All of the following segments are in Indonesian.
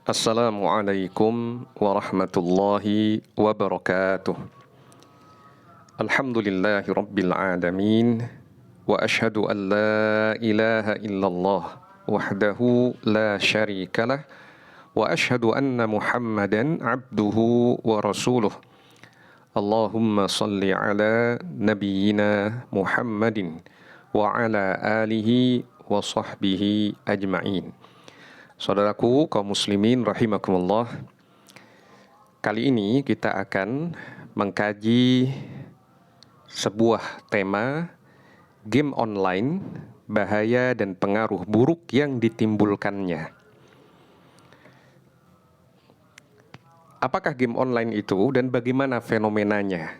Assalamualaikum warahmatullahi wabarakatuh. Alhamdulillahi rabbil alamin. Wa ashhadu an la ilaha illallah wahdahu la syarikalah. Wa ashhadu anna Muhammadan abduhu wa rasuluh. Allahumma salli ala nabiyyina Muhammadin wa ala alihi wa sahbihi ajma'in. Saudaraku kaum muslimin rahimakumullah, kali ini kita akan mengkaji sebuah tema game online, bahaya dan pengaruh buruk yang ditimbulkannya. Apakah game online itu dan bagaimana fenomenanya?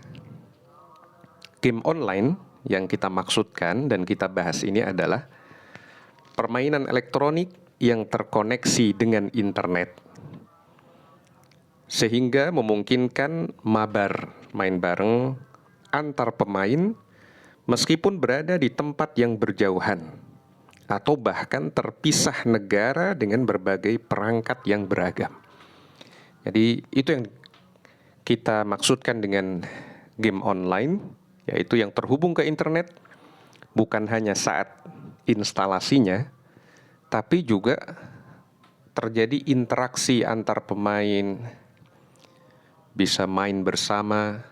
Game online yang kita maksudkan dan kita bahas ini adalah permainan elektronik yang terkoneksi dengan internet, sehingga memungkinkan mabar, main bareng antar pemain meskipun berada di tempat yang berjauhan atau bahkan terpisah negara dengan berbagai perangkat yang beragam. Jadi itu yang kita maksudkan dengan game online, yaitu yang terhubung ke internet bukan hanya saat instalasinya, tapi juga terjadi interaksi antar pemain, bisa main bersama,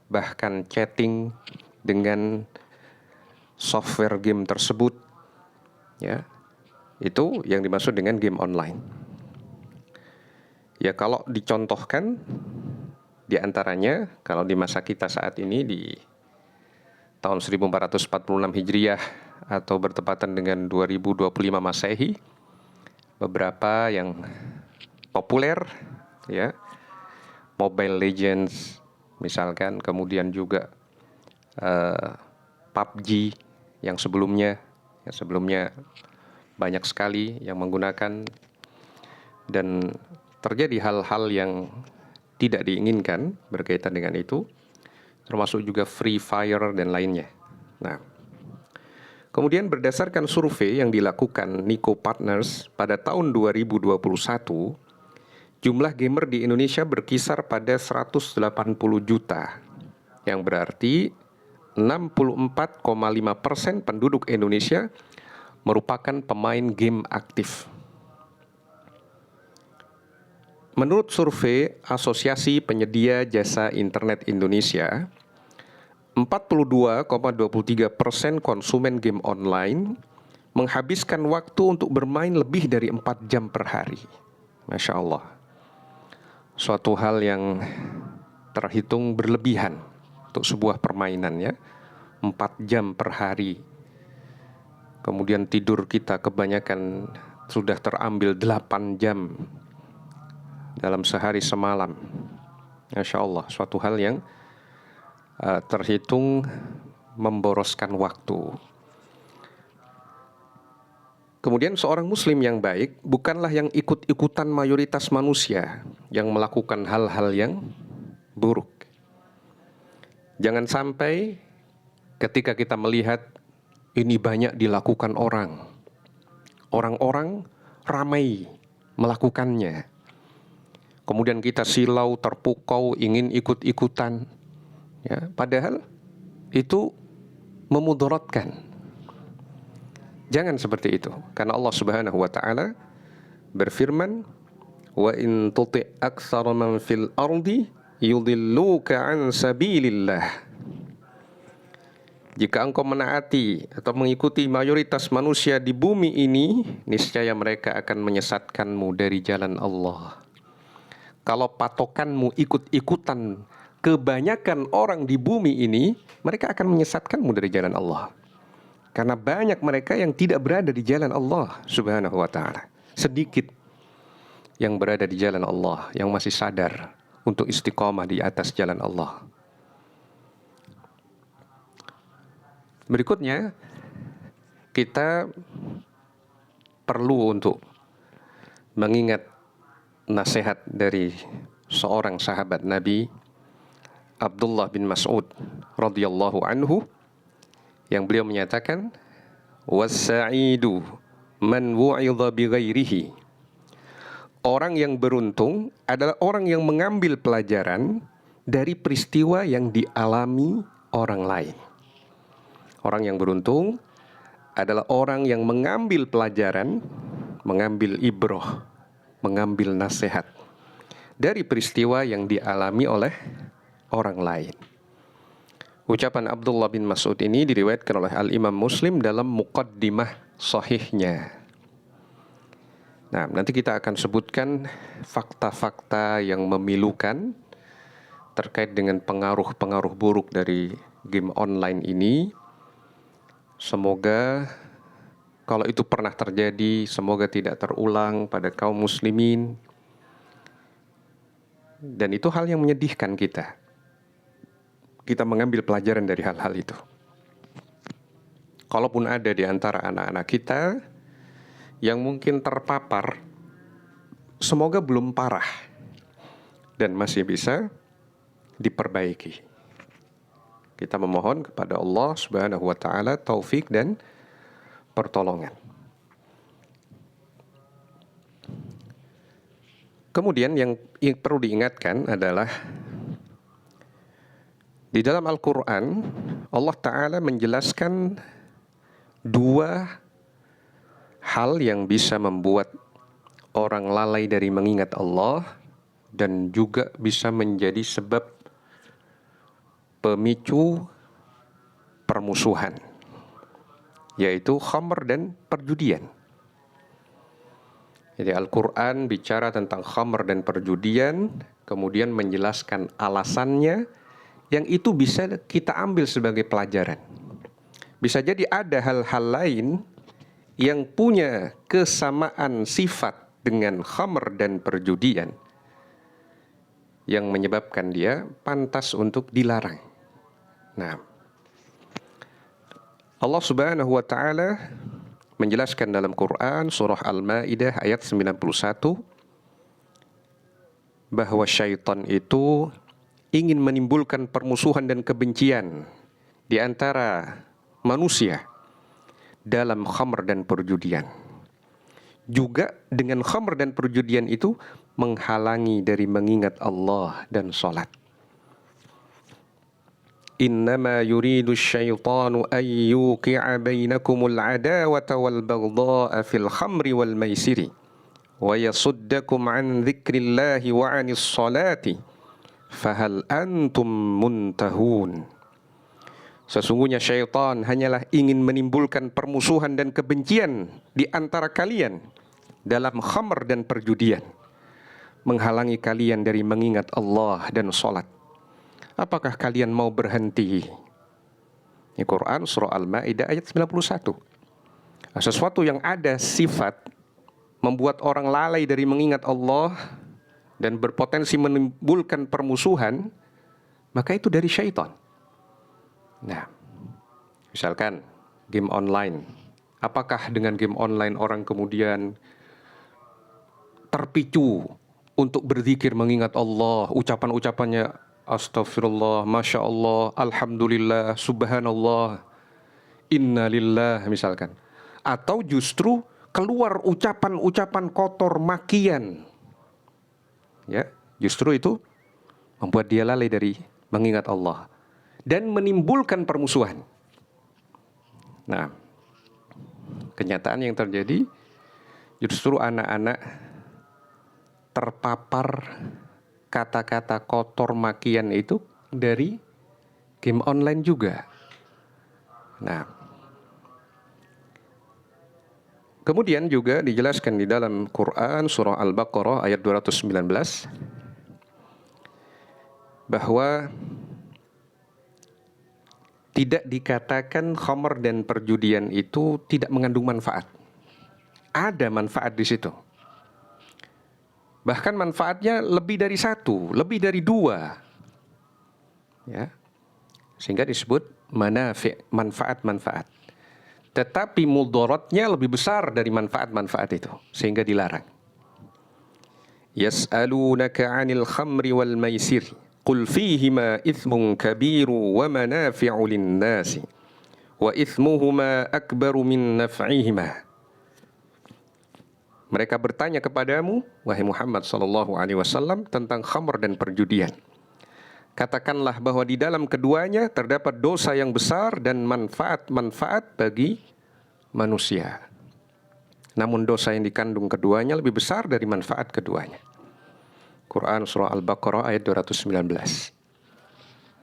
bahkan chatting dengan software game tersebut. Ya, itu yang dimaksud dengan game online. Ya, kalau dicontohkan, di antaranya kalau di masa kita saat ini di tahun 1446 Hijriah atau bertepatan dengan 2025 Masehi, beberapa yang populer ya, Mobile Legends misalkan, kemudian juga PUBG yang sebelumnya banyak sekali yang menggunakan, dan terjadi hal-hal yang tidak diinginkan berkaitan dengan itu, termasuk juga Free Fire dan lainnya. Nah, kemudian berdasarkan survei yang dilakukan Niko Partners pada tahun 2021, jumlah gamer di Indonesia berkisar pada 180 juta, yang berarti 64,5% penduduk Indonesia merupakan pemain game aktif. Menurut survei Asosiasi Penyedia Jasa Internet Indonesia, 42,23% konsumen game online menghabiskan waktu untuk bermain lebih dari 4 jam per hari. Masya Allah. Suatu hal yang terhitung berlebihan untuk sebuah permainan ya. 4 jam per hari. Kemudian tidur kita kebanyakan sudah terambil 8 jam dalam sehari semalam. Masya Allah, suatu hal yang terhitung memboroskan waktu. Kemudian seorang muslim yang baik bukanlah yang ikut-ikutan mayoritas manusia yang melakukan hal-hal yang buruk. Jangan sampai ketika kita melihat ini banyak dilakukan orang-orang ramai melakukannya, kemudian kita silau, terpukau, ingin ikut-ikutan, ya, padahal itu memudaratkan. Jangan seperti itu, karena Allah Subhanahu wa taala berfirman, "Wa in tuti' aktsara man fil ardi yudilluka an sabilillah." Jika engkau menaati atau mengikuti mayoritas manusia di bumi ini, niscaya mereka akan menyesatkanmu dari jalan Allah. Kalau patokanmu ikut-ikutan kebanyakan orang di bumi ini, mereka akan menyesatkanmu dari jalan Allah. Karena banyak mereka yang tidak berada di jalan Allah Subhanahu wa ta'ala. Sedikit yang berada di jalan Allah, yang masih sadar untuk istiqomah di atas jalan Allah. Berikutnya, kita perlu untuk mengingat nasihat dari seorang sahabat Nabi, Abdullah bin Mas'ud radhiyallahu anhu, yang beliau menyatakan, "Was-sa'idu man wu'idha bi ghairihi." orang yang beruntung adalah orang yang mengambil pelajaran dari peristiwa yang dialami orang lain. Orang yang beruntung adalah orang yang mengambil pelajaran, mengambil ibroh, mengambil nasihat dari peristiwa yang dialami oleh orang lain. Ucapan Abdullah bin Mas'ud ini diriwayatkan oleh Al-Imam Muslim dalam muqaddimah sahihnya. Nah, nanti kita akan sebutkan fakta-fakta yang memilukan terkait dengan pengaruh-pengaruh buruk dari game online ini. Semoga kalau itu pernah terjadi, semoga tidak terulang pada kaum muslimin. Dan itu hal yang menyedihkan kita. Kita mengambil pelajaran dari hal-hal itu. Kalaupun ada di antara anak-anak kita yang mungkin terpapar, semoga belum parah dan masih bisa diperbaiki. Kita memohon kepada Allah Subhanahu wa taala taufik dan pertolongan. Kemudian yang perlu diingatkan adalah di dalam Al-Quran Allah Ta'ala menjelaskan dua hal yang bisa membuat orang lalai dari mengingat Allah dan juga bisa menjadi sebab pemicu permusuhan, yaitu khamr dan perjudian. Jadi Al-Quran bicara tentang khamr dan perjudian, kemudian menjelaskan alasannya, yang itu bisa kita ambil sebagai pelajaran. Bisa jadi ada hal-hal lain yang punya kesamaan sifat dengan khamr dan perjudian yang menyebabkan dia pantas untuk dilarang. Nah, Allah Subhanahu wa taala menjelaskan dalam Quran surah Al-Maidah ayat 91 bahwa syaitan itu ingin menimbulkan permusuhan dan kebencian di antara manusia dalam khamr dan perjudian. Juga dengan khamr dan perjudian itu menghalangi dari mengingat Allah dan salat. Innama yuridu syaitanu an yuqi'a bainakumul adawata wal baghdha'a fil khamri wal maisiri wa yasuddakum an dzikrillahi wa 'anis salati fahal antum muntahun. Sesungguhnya syaitan hanyalah ingin menimbulkan permusuhan dan kebencian di antara kalian dalam khamr dan perjudian, menghalangi kalian dari mengingat Allah dan salat. Apakah kalian mau berhenti? Ini Quran surah Al-Maidah ayat 91. Sesuatu yang ada sifat membuat orang lalai dari mengingat Allah dan berpotensi menimbulkan permusuhan, maka itu dari syaitan. Nah, misalkan game online. Apakah dengan game online orang kemudian terpicu untuk berzikir mengingat Allah, ucapan-ucapannya astagfirullah, masya Allah, alhamdulillah, subhanallah, innalillah misalkan. Atau justru keluar ucapan-ucapan kotor, makian. Ya, justru itu membuat dia lalai dari mengingat Allah dan menimbulkan permusuhan. Nah, kenyataan yang terjadi justru anak-anak terpapar kata-kata kotor makian itu dari game online juga. Nah, kemudian juga dijelaskan di dalam Quran surah Al-Baqarah ayat 219 bahwa tidak dikatakan khamr dan perjudian itu tidak mengandung manfaat. Ada manfaat di situ. Bahkan manfaatnya lebih dari satu, lebih dari dua. Ya. Sehingga disebut manfaat-manfaat. Tetapi mudaratnya lebih besar dari manfaat-manfaat itu, sehingga dilarang. Yas'alunaka 'anil khamri wal maisir qul fihima ithmun kabiru wa manafi'u lin-nasi wa ithmuhuma akbaru min naf'ihima. Mereka bertanya kepadamu, wahai Muhammad sallallahu alaihi wasallam, tentang khamr dan perjudian. Katakanlah bahwa di dalam keduanya terdapat dosa yang besar dan manfaat-manfaat bagi manusia. Namun dosa yang dikandung keduanya lebih besar dari manfaat keduanya. Quran Surah Al-Baqarah ayat 219.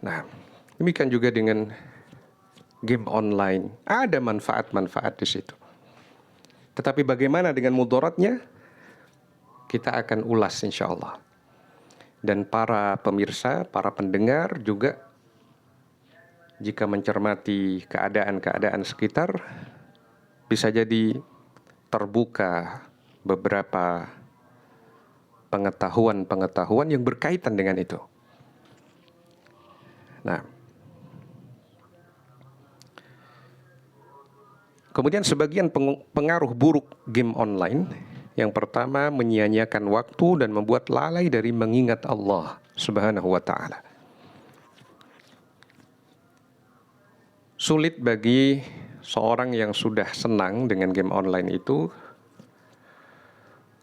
Nah, demikian juga dengan game online. Ada manfaat-manfaat di situ. Tetapi bagaimana dengan mudaratnya? Kita akan ulas insya Allah. Dan para pemirsa, para pendengar juga jika mencermati keadaan-keadaan sekitar, bisa jadi terbuka beberapa pengetahuan-pengetahuan yang berkaitan dengan itu. Nah, kemudian sebagian pengaruh buruk game online, yang pertama menyia-nyiakan waktu dan membuat lalai dari mengingat Allah Subhanahu wa ta'ala. Sulit bagi seorang yang sudah senang dengan game online itu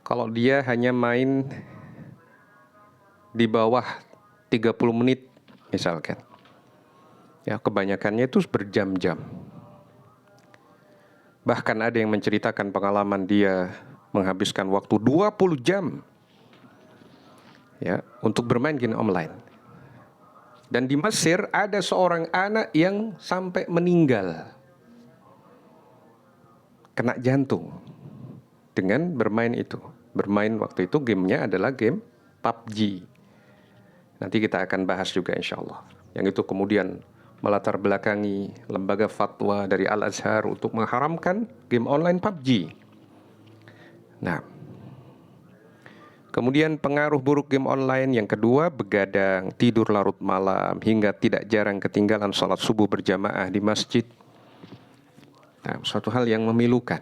kalau dia hanya main di bawah 30 menit misalkan. Ya, kebanyakannya itu berjam-jam. Bahkan ada yang menceritakan pengalaman dia menghabiskan waktu 20 jam ya untuk bermain game online. Dan di Mesir ada seorang anak yang sampai meninggal kena jantung dengan bermain itu. Bermain waktu itu gamenya adalah game PUBG. Nanti kita akan bahas juga insya Allah. Yang itu kemudian melatar belakangi lembaga fatwa dari Al-Azhar untuk mengharamkan game online PUBG. Nah, kemudian pengaruh buruk game online yang kedua, begadang, tidur larut malam, hingga tidak jarang ketinggalan sholat subuh berjamaah di masjid. Nah, suatu hal yang memilukan.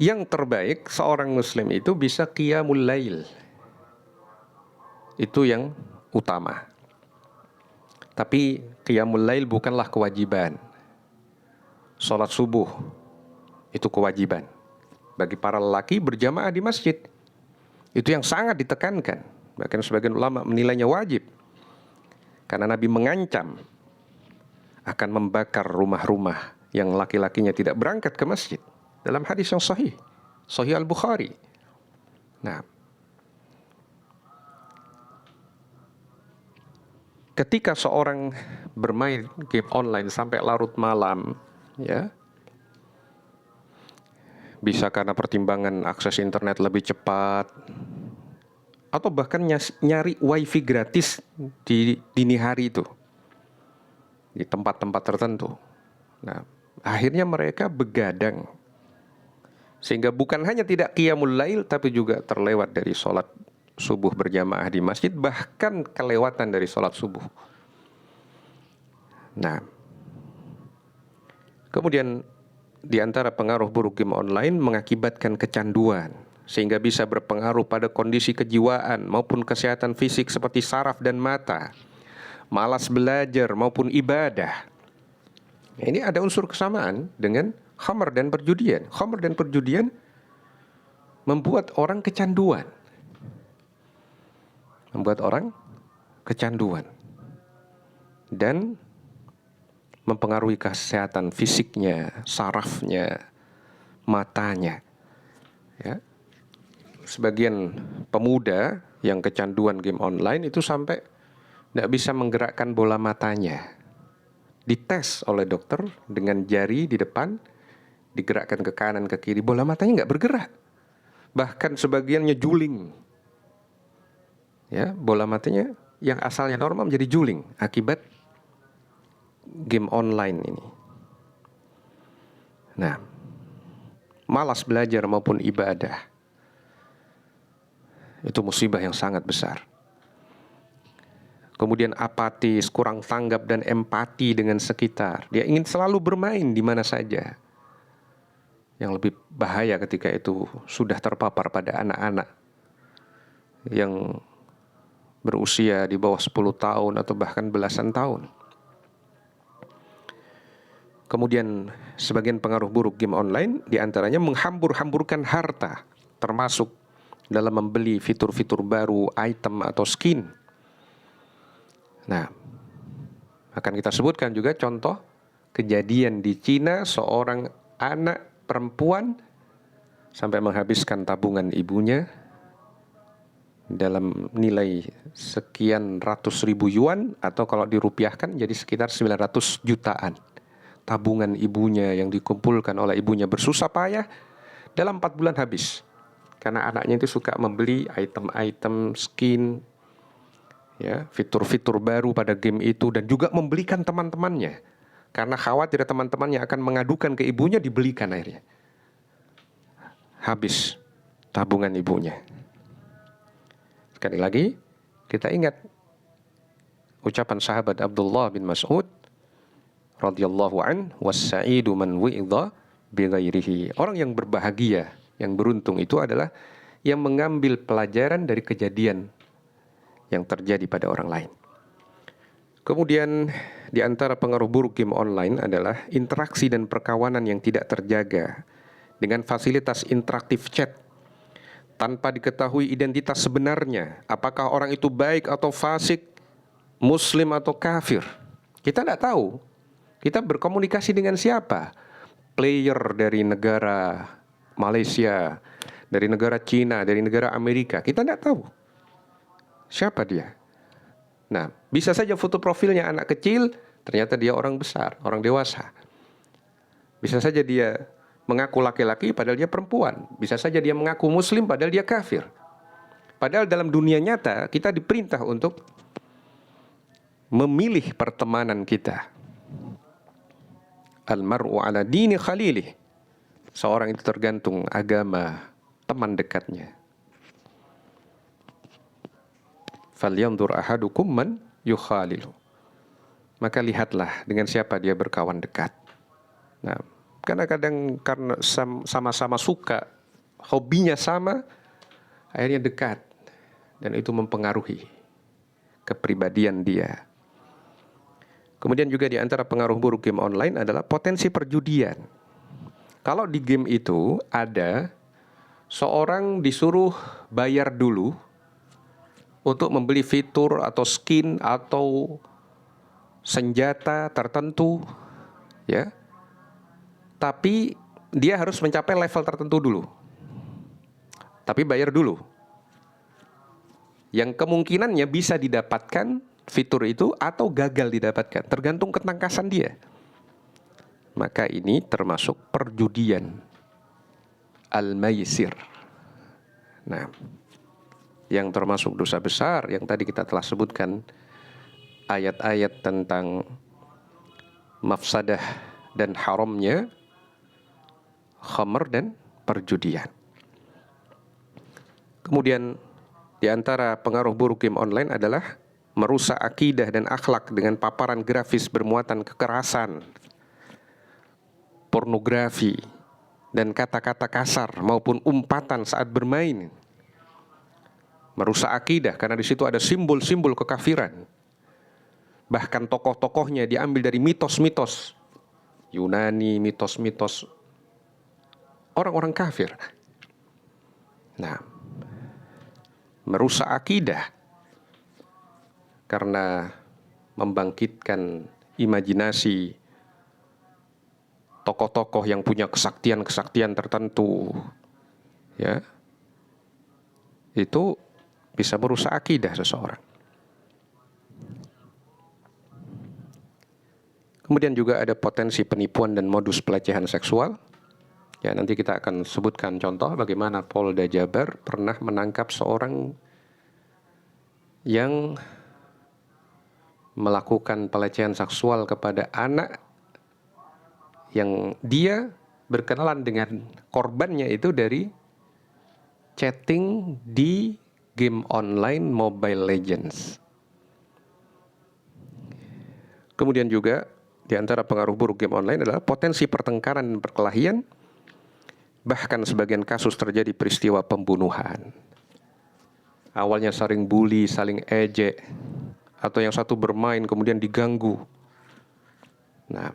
Yang terbaik seorang muslim itu bisa qiyamul lail. Itu yang utama. Tapi qiyamul lail bukanlah kewajiban. Sholat subuh itu kewajiban. Bagi para lelaki berjamaah di masjid, itu yang sangat ditekankan. Bahkan sebagian ulama menilainya wajib. Karena Nabi mengancam akan membakar rumah-rumah yang laki-lakinya tidak berangkat ke masjid. Dalam hadis yang sahih, Sahih Al-Bukhari. Nah, ketika seorang bermain game online sampai larut malam, ya, bisa karena pertimbangan akses internet lebih cepat, atau bahkan nyari wifi gratis di dini hari itu, di tempat-tempat tertentu. Nah, akhirnya mereka begadang. Sehingga bukan hanya tidak qiyamul lail, tapi juga terlewat dari sholat subuh berjamaah di masjid, bahkan kelewatan dari sholat subuh. Nah, kemudian di antara pengaruh buruk game online mengakibatkan kecanduan, sehingga bisa berpengaruh pada kondisi kejiwaan maupun kesehatan fisik seperti saraf dan mata, malas belajar maupun ibadah. Ini ada unsur kesamaan dengan khamr dan perjudian. Khamr dan perjudian membuat orang kecanduan. Membuat orang kecanduan. Dan mempengaruhi kesehatan fisiknya, sarafnya, matanya. Ya. Sebagian pemuda yang kecanduan game online itu sampai tidak bisa menggerakkan bola matanya. Dites oleh dokter dengan jari di depan, digerakkan ke kanan ke kiri, bola matanya nggak bergerak. Bahkan sebagiannya juling. Ya, bola matanya yang asalnya normal menjadi juling akibat game online ini. Nah, malas belajar maupun ibadah, itu musibah yang sangat besar. Kemudian apatis, kurang tanggap dan empati dengan sekitar. Dia ingin selalu bermain di mana saja. Yang lebih bahaya ketika itu sudah terpapar pada anak-anak yang berusia di bawah 10 tahun atau bahkan belasan tahun. Kemudian sebagian pengaruh buruk game online diantaranya menghambur-hamburkan harta, termasuk dalam membeli fitur-fitur baru, item atau skin. Nah, akan kita sebutkan juga contoh kejadian di Cina, seorang anak perempuan sampai menghabiskan tabungan ibunya dalam nilai sekian ratus ribu yuan, atau kalau dirupiahkan jadi sekitar 900 jutaan. Tabungan ibunya yang dikumpulkan oleh ibunya bersusah payah dalam 4 bulan habis. Karena anaknya itu suka membeli item-item skin, ya, fitur-fitur baru pada game itu, dan juga membelikan teman-temannya. Karena khawatir teman-temannya akan mengadukan ke ibunya, dibelikan akhirnya. Habis tabungan ibunya. Sekali lagi, kita ingat ucapan sahabat Abdullah bin Mas'ud radhiyallahu an, was-sa'idu man wi'idha bighairihi. Orang yang berbahagia, yang beruntung itu adalah yang mengambil pelajaran dari kejadian yang terjadi pada orang lain. Kemudian di antara pengaruh buruk game online adalah interaksi dan perkawanan yang tidak terjaga dengan fasilitas interaktif chat tanpa diketahui identitas sebenarnya, apakah orang itu baik atau fasik, muslim atau kafir. Kita tidak tahu. Kita berkomunikasi dengan siapa? Player dari negara Malaysia, dari negara Cina, dari negara Amerika. Kita tidak tahu siapa dia. Nah, bisa saja foto profilnya anak kecil, ternyata dia orang besar, orang dewasa. Bisa saja dia mengaku laki-laki padahal dia perempuan. Bisa saja dia mengaku muslim padahal dia kafir. Padahal dalam dunia nyata kita diperintah untuk memilih pertemanan kita. Al-mar'u ala dini khalilih. Seorang itu tergantung agama teman dekatnya. Falyanzur ahadukum man yukhalilu. Maka lihatlah dengan siapa dia berkawan dekat. Nah, kadang-kadang karena sama-sama suka, hobinya sama, akhirnya dekat. Dan itu mempengaruhi kepribadian dia. Kemudian juga di antara pengaruh buruk game online adalah potensi perjudian. Kalau di game itu ada seorang disuruh bayar dulu untuk membeli fitur atau skin atau senjata tertentu, ya. Tapi dia harus mencapai level tertentu dulu. Tapi bayar dulu. Yang kemungkinannya bisa didapatkan fitur itu atau gagal didapatkan, tergantung ketangkasan dia. Maka ini termasuk perjudian, al-maisir. Nah, yang termasuk dosa besar yang tadi kita telah sebutkan ayat-ayat tentang mafsadah dan haramnya khamr dan perjudian. Kemudian di antara pengaruh buruk game online adalah merusak akidah dan akhlak dengan paparan grafis bermuatan kekerasan, pornografi, dan kata-kata kasar maupun umpatan saat bermain. Merusak akidah karena di situ ada simbol-simbol kekafiran. Bahkan tokoh-tokohnya diambil dari mitos-mitos Yunani, mitos-mitos orang-orang kafir. Nah, merusak akidah karena membangkitkan imajinasi tokoh-tokoh yang punya kesaktian-kesaktian tertentu, ya, itu bisa merusak akidah seseorang. Kemudian juga ada potensi penipuan dan modus pelecehan seksual. Ya, nanti kita akan sebutkan contoh bagaimana Polda Jabar pernah menangkap seorang yang melakukan pelecehan seksual kepada anak yang dia berkenalan dengan korbannya itu dari chatting di game online Mobile Legends. Kemudian juga di antara pengaruh buruk game online adalah potensi pertengkaran dan perkelahian. Bahkan sebagian kasus terjadi peristiwa pembunuhan. Awalnya saling bully, saling ejek, atau yang satu bermain kemudian diganggu. Nah,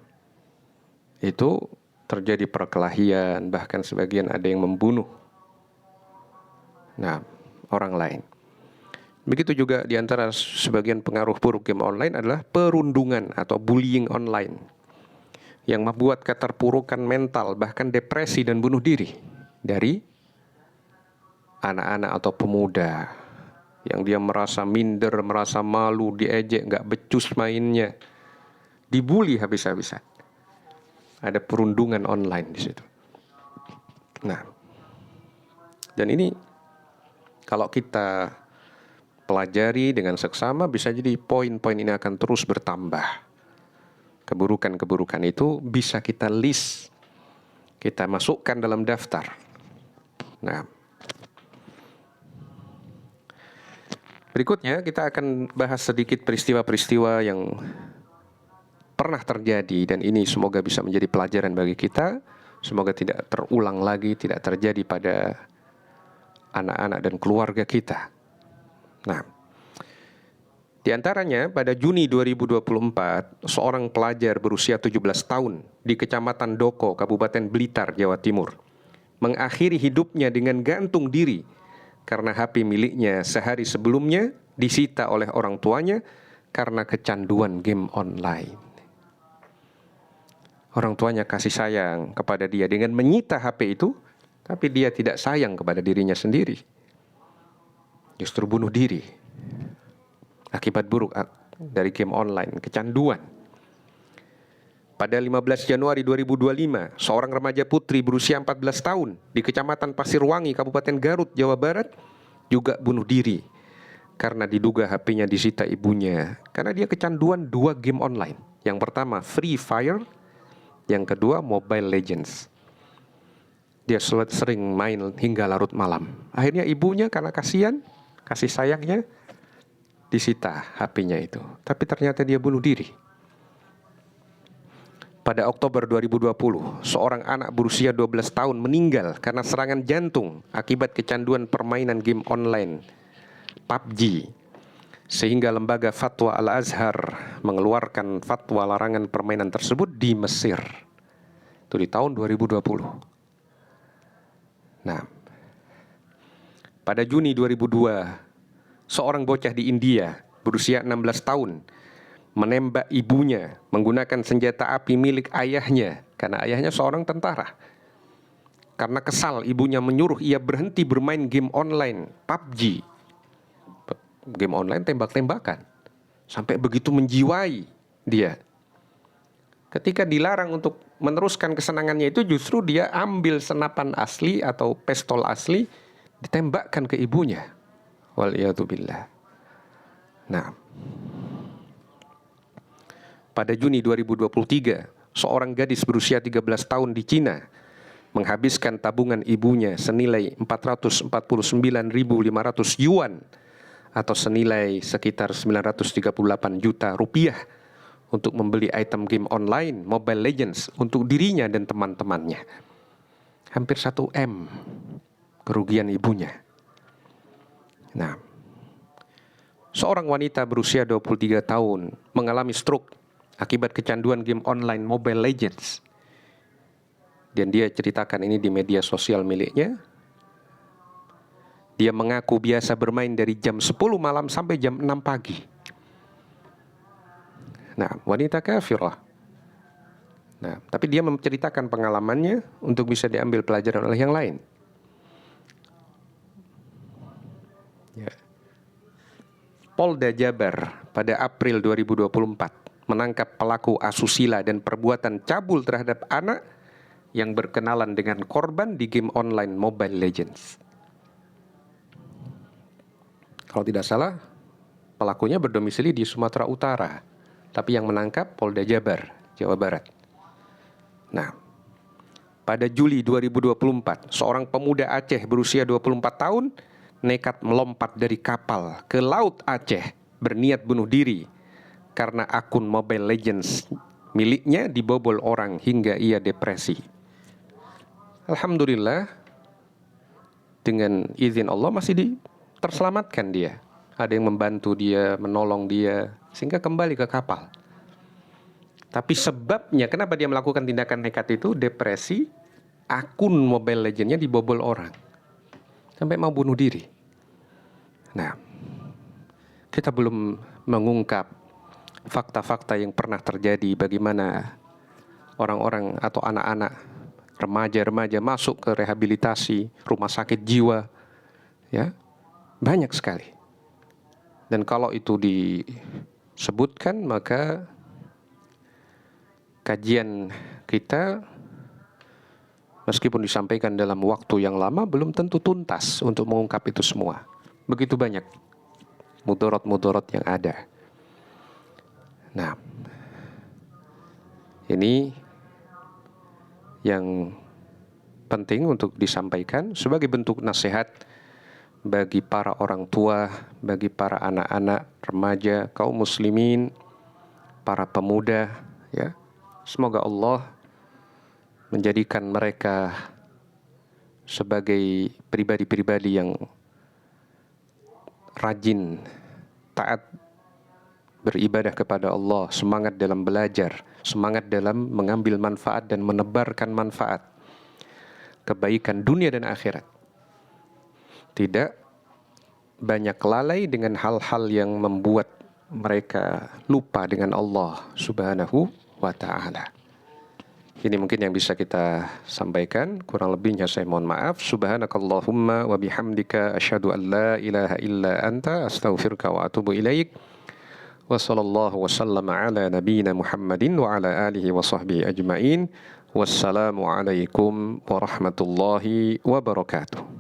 itu terjadi perkelahian, bahkan sebagian ada yang membunuh orang lain. Begitu juga di antara sebagian pengaruh buruk game online adalah perundungan atau bullying online yang membuat keterpurukan mental, bahkan depresi dan bunuh diri dari anak-anak atau pemuda yang dia merasa minder, merasa malu, diejek, gak becus mainnya, dibully habis-habisan. Ada perundungan online di situ. Nah, dan ini kalau kita pelajari dengan seksama, bisa jadi poin-poin ini akan terus bertambah. Keburukan-keburukan itu bisa kita list, kita masukkan dalam daftar. Nah, berikutnya kita akan bahas sedikit peristiwa-peristiwa yang pernah terjadi, dan ini semoga bisa menjadi pelajaran bagi kita. Semoga tidak terulang lagi, tidak terjadi pada anak-anak dan keluarga kita. Nah, di antaranya pada Juni 2024, seorang pelajar berusia 17 tahun di Kecamatan Doko, Kabupaten Blitar, Jawa Timur, mengakhiri hidupnya dengan gantung diri karena HP miliknya sehari sebelumnya disita oleh orang tuanya karena kecanduan game online. Orang tuanya kasih sayang kepada dia dengan menyita HP itu, tapi dia tidak sayang kepada dirinya sendiri. Justru bunuh diri. Akibat buruk dari game online, kecanduan. Pada 15 Januari 2025, seorang remaja putri berusia 14 tahun di Kecamatan Pasirwangi, Kabupaten Garut, Jawa Barat, juga bunuh diri karena diduga HP-nya disita ibunya. Karena dia kecanduan 2 game online. Yang pertama Free Fire, yang kedua Mobile Legends. Dia sering main hingga larut malam. Akhirnya ibunya karena kasihan, kasih sayangnya, disita HP-nya itu. Tapi ternyata dia bunuh diri. Pada Oktober 2020, seorang anak berusia 12 tahun meninggal karena serangan jantung akibat kecanduan permainan game online PUBG. Sehingga lembaga fatwa Al-Azhar mengeluarkan fatwa larangan permainan tersebut di Mesir. Itu di tahun 2020. Nah, pada Juni 2002, seorang bocah di India berusia 16 tahun menembak ibunya menggunakan senjata api milik ayahnya, karena ayahnya seorang tentara. Karena kesal, ibunya menyuruh ia berhenti bermain game online PUBG. Game online tembak-tembakan. Sampai begitu menjiwai dia. Ketika dilarang untuk meneruskan kesenangannya itu, justru dia ambil senapan asli atau pistol asli, ditembakkan ke ibunya. Waliyadzubillah. Nah, pada Juni 2023, seorang gadis berusia 13 tahun di Cina menghabiskan tabungan ibunya senilai 449.500 yuan atau senilai sekitar 938 juta rupiah untuk membeli item game online Mobile Legends untuk dirinya dan teman-temannya. Hampir 1 M kerugian ibunya. Nah, seorang wanita berusia 23 tahun mengalami stroke akibat kecanduan game online Mobile Legends. Dan dia ceritakan ini di media sosial miliknya. Dia mengaku biasa bermain dari jam 10 malam sampai jam 6 pagi. Nah, wanita kafirah. Nah, tapi dia menceritakan pengalamannya untuk bisa diambil pelajaran oleh yang lain. Ya. Polda Jabar pada April 2024 menangkap pelaku asusila dan perbuatan cabul terhadap anak yang berkenalan dengan korban di game online Mobile Legends. Kalau tidak salah, pelakunya berdomisili di Sumatera Utara, tapi yang menangkap Polda Jabar, Jawa Barat. Nah, pada Juli 2024, seorang pemuda Aceh berusia 24 tahun nekat melompat dari kapal ke Laut Aceh berniat bunuh diri karena akun Mobile Legends miliknya dibobol orang hingga ia depresi. Alhamdulillah, dengan izin Allah masih terselamatkan dia. Ada yang membantu dia, menolong dia, sehingga kembali ke kapal. Tapi sebabnya kenapa dia melakukan tindakan nekat itu, depresi, akun Mobile Legends-nya dibobol orang. Sampai mau bunuh diri. Nah, kita belum mengungkap fakta-fakta yang pernah terjadi, bagaimana orang-orang atau anak-anak, remaja-remaja masuk ke rehabilitasi, rumah sakit jiwa, ya, banyak sekali. Dan kalau itu disebutkan, maka kajian kita meskipun disampaikan dalam waktu yang lama belum tentu tuntas untuk mengungkap itu semua. Begitu banyak mudarat-mudarat yang ada. Nah, ini yang penting untuk disampaikan sebagai bentuk nasihat bagi para orang tua, bagi para anak-anak, remaja, kaum muslimin, para pemuda, ya. Semoga Allah menjadikan mereka sebagai pribadi-pribadi yang rajin, taat, beribadah kepada Allah, semangat dalam belajar, semangat dalam mengambil manfaat dan menebarkan manfaat, kebaikan dunia dan akhirat. Tidak banyak lalai dengan hal-hal yang membuat mereka lupa dengan Allah Subhanahu wa ta'ala. Ini mungkin yang bisa kita sampaikan. Kurang lebihnya saya mohon maaf. Subhanakallahumma wa bihamdika asyhadu an la ilaha illa anta astaghfiruka wa atubu ilaik. Wa sallallahu wa sallama ala nabiyyina Muhammadin wa ala alihi wa sahbihi ajmain. Wassalamu alaikum warahmatullahi wabarakatuh.